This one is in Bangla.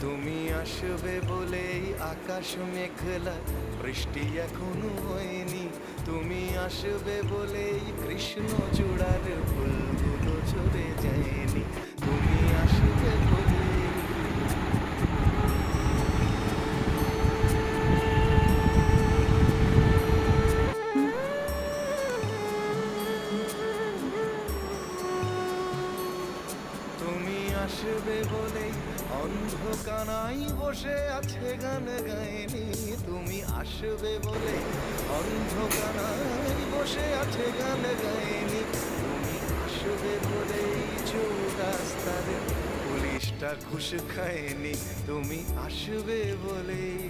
তুমি আসবে বলেই আকাশ মেঘলা, বৃষ্টি এখনো হয়নি। তুমি আসবে বলেই কৃষ্ণ চূড়ার ফুলগুলো ঝরে যায়নি। তুমি আসবে বলেই তুমি আসবে বলেই অন্ধকানাই বসে আছে গান গায়নি। তুমি আসবে বলে অন্ধকানাই বসে আছে গান গায়নি। তুমি আসবে বলেই চৌরাস্তার পুলিশটা ঘুষ খায়নি। তুমি আসবে বলেই